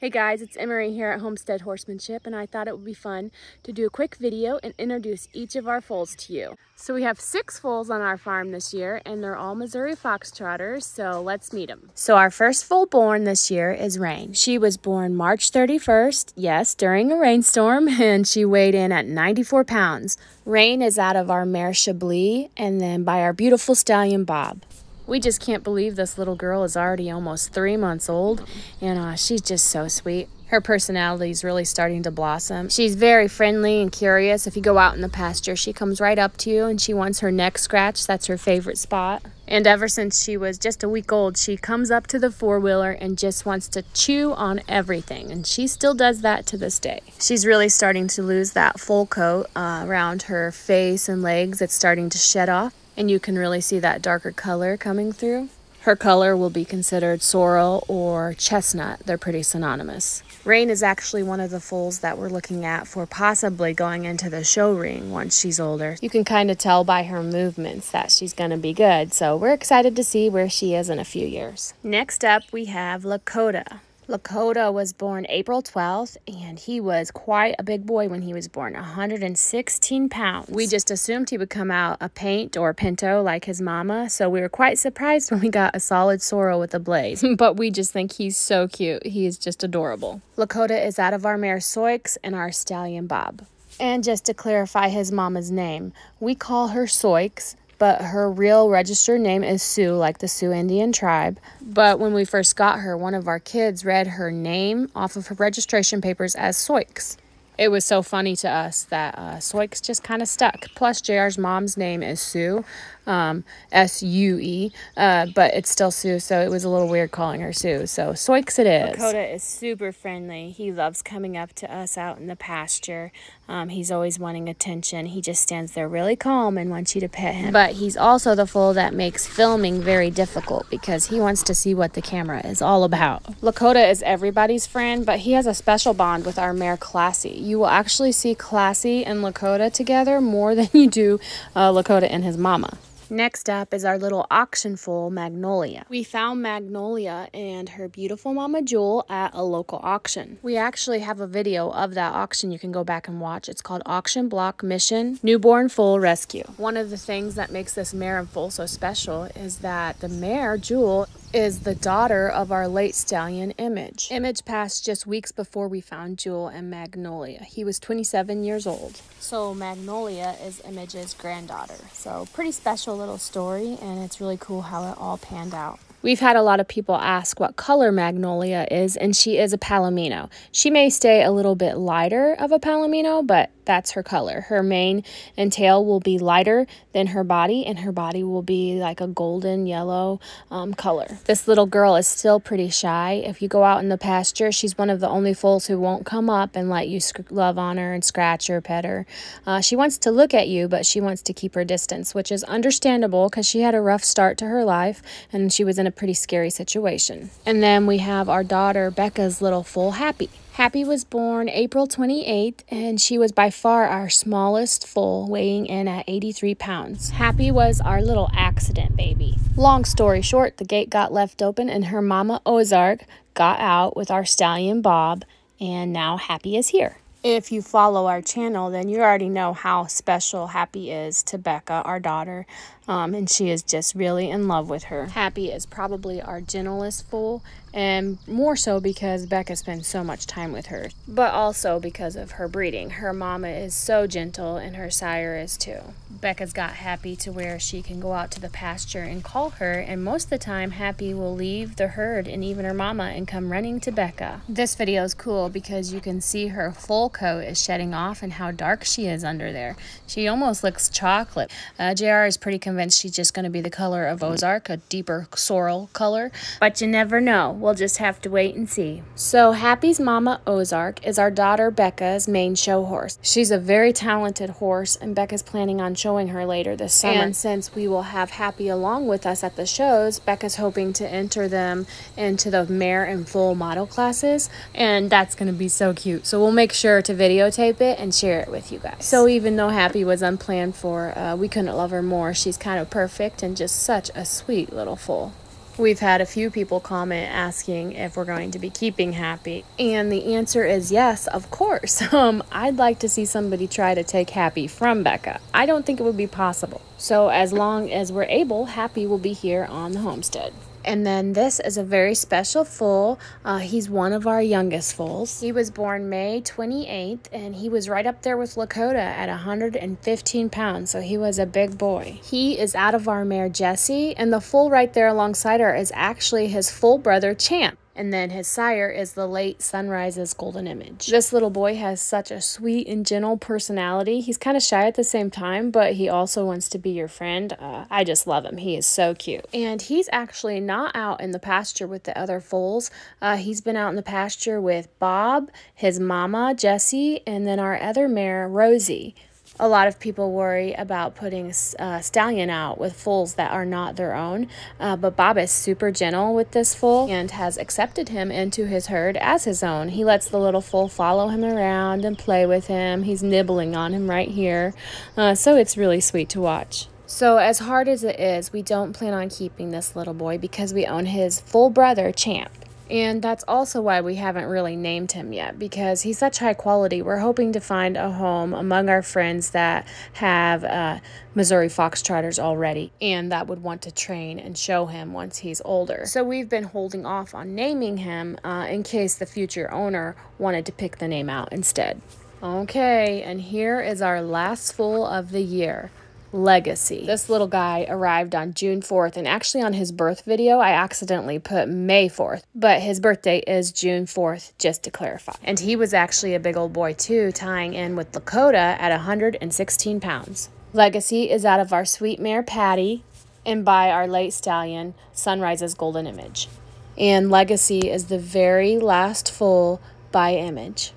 Hey guys, it's Emery here at Homestead Horsemanship, and I thought it would be fun to do a quick video and introduce each of our foals to you. So we have 6 foals on our farm this year, and they're all Missouri Foxtrotters, so let's meet them. So our first foal born this year is Rain. She was born March 31st, yes, during a rainstorm, and she weighed in at 94 pounds. Rain is out of our mare Chablis, and then by our beautiful stallion Bob. We just can't believe this little girl is already almost 3 months old, and she's just so sweet. Her personality is really starting to blossom. She's very friendly and curious. If you go out in the pasture, she comes right up to you and she wants her neck scratched. That's her favorite spot. And ever since she was just a week old, she comes up to the four-wheeler and just wants to chew on everything. And she still does that to this day. She's really starting to lose that full coat around her face and legs. It's starting to shed off. And you can really see that darker color coming through. Her color will be considered sorrel or chestnut. They're pretty synonymous. Rain is actually one of the foals that we're looking at for possibly going into the show ring once she's older. You can kind of tell by her movements that she's going to be good. So we're excited to see where she is in a few years. Next up, we have Lakota. Lakota was born April 12th, and he was quite a big boy when he was born, 116 pounds. We just assumed he would come out a paint or pinto like his mama, so we were quite surprised when we got a solid sorrel with a blaze. But we just think he's so cute. He is just adorable. Lakota is out of our mare Soix and our stallion Bob. And just to clarify his mama's name, we call her Soix, but her real registered name is Sioux, like the Sioux Indian tribe. But when we first got her, one of our kids read her name off of her registration papers as Soix. It was so funny to us that Soix just kind of stuck. Plus, JR's mom's name is Sue, S-U-E, but it's still Sue, so it was a little weird calling her Sue. So Soix it is. Lakota is super friendly. He loves coming up to us out in the pasture. He's always wanting attention. He just stands there really calm and wants you to pet him. But he's also the foal that makes filming very difficult because he wants to see what the camera is all about. Lakota is everybody's friend, but he has a special bond with our mare Classy. You will actually see Classy and Lakota together more than you do Lakota and his mama. Next up is our little auction foal, Magnolia. We found Magnolia and her beautiful mama Jewel at a local auction. We actually have a video of that auction you can go back and watch. It's called Auction Block Mission Newborn Foal Rescue. One of the things that makes this mare and foal so special is that the mare, Jewel, is the daughter of our late stallion, Image. Image passed just weeks before we found Jewel and Magnolia. He was 27 years old. So Magnolia is Image's granddaughter. So pretty special little story, and it's really cool how it all panned out. We've had a lot of people ask what color Magnolia is, and she is a Palomino. She may stay a little bit lighter of a Palomino, but that's her color. Her mane and tail will be lighter than her body, and her body will be like a golden yellow color. This little girl is still pretty shy. If you go out in the pasture, she's one of the only foals who won't come up and let you love on her and scratch her, pet her. She wants to look at you, but she wants to keep her distance, which is understandable because she had a rough start to her life, and she was in a pretty scary situation. And then we have our daughter Becca's little foal, Happy. Happy was born April 28th, and she was by far our smallest foal, weighing in at 83 pounds. Happy was our little accident baby. Long story short, the gate got left open and her mama Ozark got out with our stallion Bob, and now Happy is here. If you follow our channel, then you already know how special Happy is to Becca, our daughter, and she is just really in love with her. Happy is probably our gentlest foal, and more so because Becca spends so much time with her, but also because of her breeding. Her mama is so gentle, and her sire is too. Becca's got Happy to where she can go out to the pasture and call her, and most of the time Happy will leave the herd and even her mama and come running to Becca. This video is cool because you can see her full coat is shedding off and how dark she is under there. She almost looks chocolate. JR is pretty convinced she's just going to be the color of Ozark, a deeper sorrel color, but you never know. We'll just have to wait and see. So Happy's mama Ozark is our daughter Becca's main show horse. She's a very talented horse, and Becca's planning on showing her later this summer. And since we will have Happy along with us at the shows, Becca's hoping to enter them into the mare and foal model classes, and that's going to be so cute. So we'll make sure to videotape it and share it with you guys. So even though Happy was unplanned for, we couldn't love her more. She's kind of perfect and just such a sweet little foal. We've had a few people comment asking if we're going to be keeping Happy, and the answer is yes, of course. I'd like to see somebody try to take Happy from Becca. I don't think it would be possible. So as long as we're able, Happy will be here on the homestead. And then this is a very special foal. He's one of our youngest foals. He was born May 28th, and he was right up there with Lakota at 115 pounds, so he was a big boy. He is out of our mare Jessie, and the foal right there alongside her is actually his full brother Champ. And then his sire is the late Sunrise's Golden Image. This little boy has such a sweet and gentle personality. He's kind of shy at the same time, but he also wants to be your friend. I just love him. He is so cute. And he's actually not out in the pasture with the other foals. He's been out in the pasture with Bob, his mama, Jessie, and then our other mare, Rosie. A lot of people worry about putting a stallion out with foals that are not their own, but Bob is super gentle with this foal and has accepted him into his herd as his own. He lets the little foal follow him around and play with him. He's nibbling on him right here, so it's really sweet to watch. So as hard as it is, we don't plan on keeping this little boy because we own his full brother, Champ. And that's also why we haven't really named him yet, because he's such high quality. We're hoping to find a home among our friends that have Missouri Foxtrotters already and that would want to train and show him once he's older. So we've been holding off on naming him in case the future owner wanted to pick the name out instead. Okay, and here is our last foal of the year. Legacy. This little guy arrived on June 4th, and actually on his birth video I accidentally put May 4th, but his birthday is June 4th, just to clarify. And he was actually a big old boy too, tying in with Lakota at 116 pounds. Legacy is out of our sweet mare Patty and by our late stallion Sunrise's Golden Image. And Legacy is the very last foal by Image.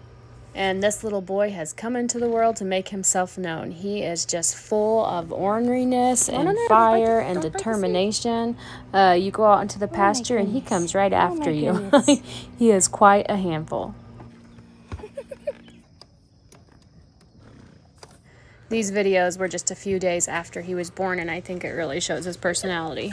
And this little boy has come into the world to make himself known. He is just full of orneriness and fire and determination. You go out into the pasture and he comes right after you. He is quite a handful. These videos were just a few days after he was born, and I think it really shows his personality.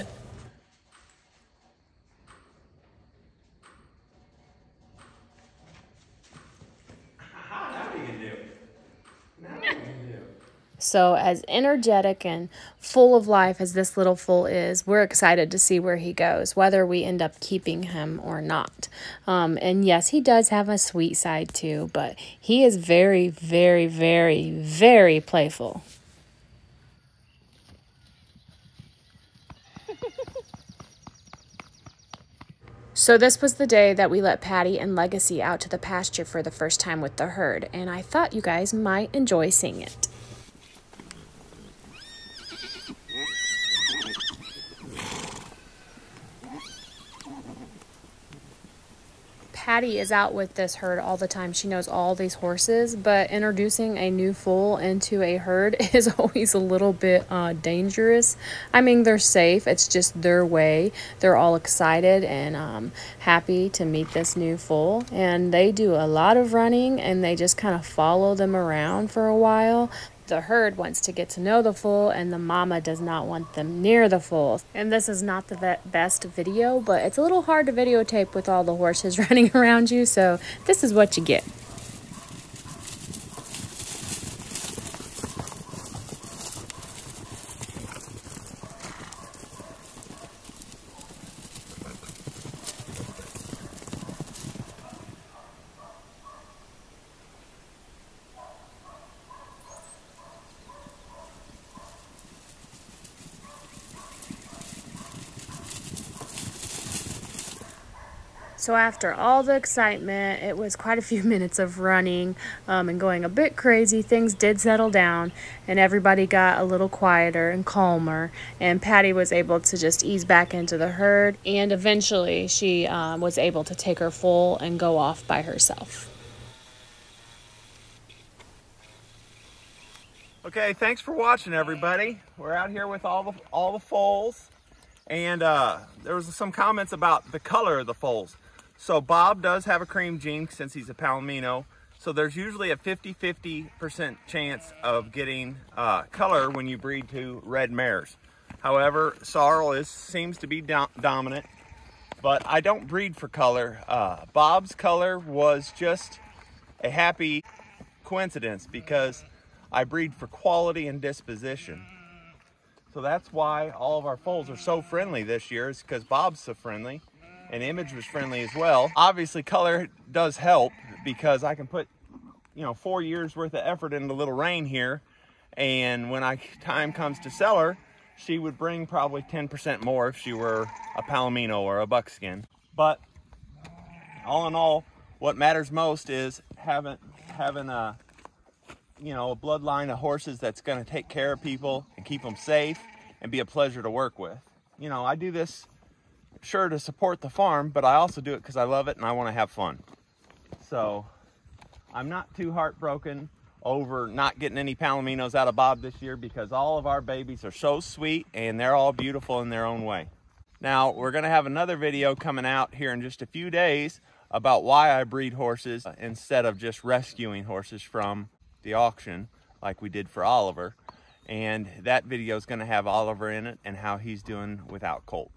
So as energetic and full of life as this little foal is, we're excited to see where he goes, whether we end up keeping him or not. And yes, he does have a sweet side too, but he is very, very, very, very playful. So this was the day that we let Patty and Legacy out to the pasture for the first time with the herd, and I thought you guys might enjoy seeing it. Patty is out with this herd all the time. She knows all these horses, but introducing a new foal into a herd is always a little bit dangerous. I mean, they're safe. It's just their way. They're all excited and happy to meet this new foal, and they do a lot of running, and they just kind of follow them around for a while. The herd wants to get to know the foal, and the mama does not want them near the foal. And this is not the best video, but it's a little hard to videotape with all the horses running around you, so this is what you get. So after all the excitement, it was quite a few minutes of running and going a bit crazy. Things did settle down and everybody got a little quieter and calmer, and Patty was able to just ease back into the herd, and eventually she was able to take her foal and go off by herself. Okay, thanks for watching, everybody. We're out here with all the foals, and there was some comments about the color of the foals. So Bob does have a cream gene since he's a Palomino, so there's usually a 50-50% chance of getting color when you breed to red mares. However, sorrel seems to be dominant, But I don't breed for color. Bob's color was just a happy coincidence because I breed for quality and disposition. So that's why all of our foals are so friendly this year, is because Bob's so friendly and Image was friendly as well. Obviously color does help because I can put, you know, 4 years worth of effort into Little Rain here, and when time comes to sell her, she would bring probably 10% more if she were a Palomino or a buckskin. But all in all, what matters most is having a, you know, a bloodline of horses that's going to take care of people and keep them safe and be a pleasure to work with. You know, I do this sure to support the farm, but I also do it because I love it and I want to have fun. So I'm not too heartbroken over not getting any Palominos out of Bob this year because all of our babies are so sweet and they're all beautiful in their own way. Now, we're going to have another video coming out here in just a few days about why I breed horses instead of just rescuing horses from the auction like we did for Oliver. And that video is going to have Oliver in it and how he's doing without Colt.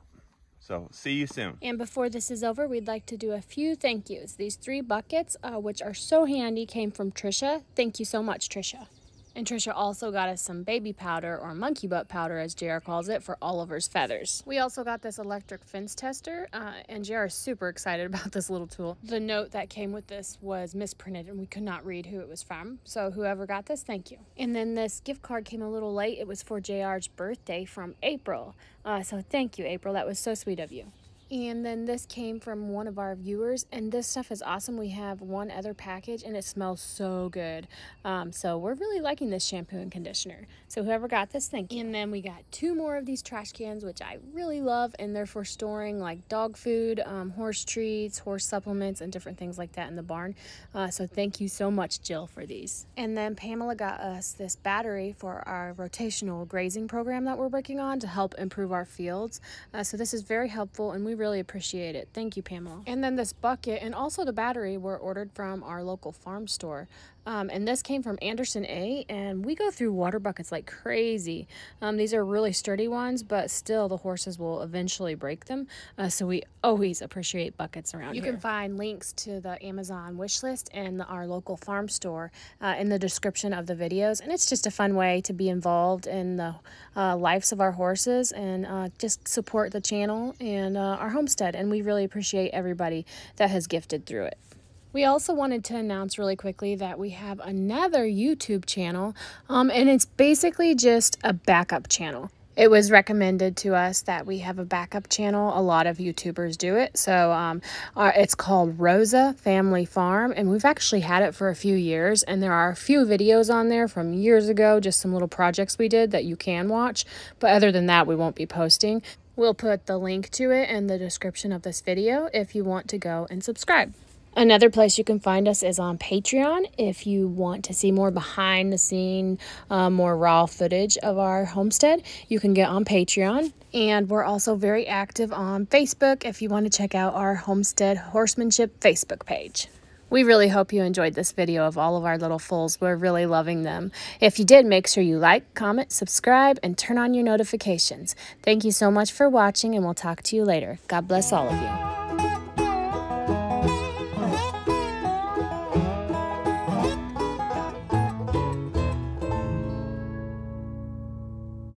So see you soon. And before this is over, we'd like to do a few thank yous. These 3 buckets, which are so handy, came from Trisha. Thank you so much, Trisha. And Trisha also got us some baby powder, or monkey butt powder as JR calls it, for Oliver's feathers. We also got this electric fence tester, and JR is super excited about this little tool. The note that came with this was misprinted and we could not read who it was from. So whoever got this, thank you. And then this gift card came a little late. It was for JR's birthday from April. So thank you, April. That was so sweet of you. And then this came from one of our viewers, and this stuff is awesome. We have one other package and it smells so good. So we're really liking this shampoo and conditioner. So whoever got this, thank you. And then we got 2 more of these trash cans, which I really love, and they're for storing like dog food, horse treats, horse supplements, and different things like that in the barn. So thank you so much, Jill, for these. And then Pamela got us this battery for our rotational grazing program that we're working on to help improve our fields. So this is very helpful and we really appreciate it. Thank you, Pamela. And then this bucket and also the battery were ordered from our local farm store. And this came from Anderson A, and we go through water buckets like crazy. These are really sturdy ones, but still the horses will eventually break them. So we always appreciate buckets around here. You can find links to the Amazon wish list and our local farm store in the description of the videos. And it's just a fun way to be involved in the lives of our horses and just support the channel and our homestead. And we really appreciate everybody that has gifted through it. We also wanted to announce really quickly that we have another YouTube channel, and it's basically just a backup channel. It was recommended to us that we have a backup channel. A lot of YouTubers do it. So it's called Rosa Family Farm, and we've actually had it for a few years, and there are a few videos on there from years ago, just some little projects we did that you can watch. But other than that, we won't be posting. We'll put the link to it in the description of this video if you want to go and subscribe. Another place you can find us is on Patreon if you want to see more behind the scene, more raw footage of our homestead. You can get on Patreon. And we're also very active on Facebook if you want to check out our Homestead Horsemanship Facebook page. We really hope you enjoyed this video of all of our little foals. We're really loving them. If you did, make sure you like, comment, subscribe, and turn on your notifications. Thank you so much for watching, and we'll talk to you later. God bless all of you.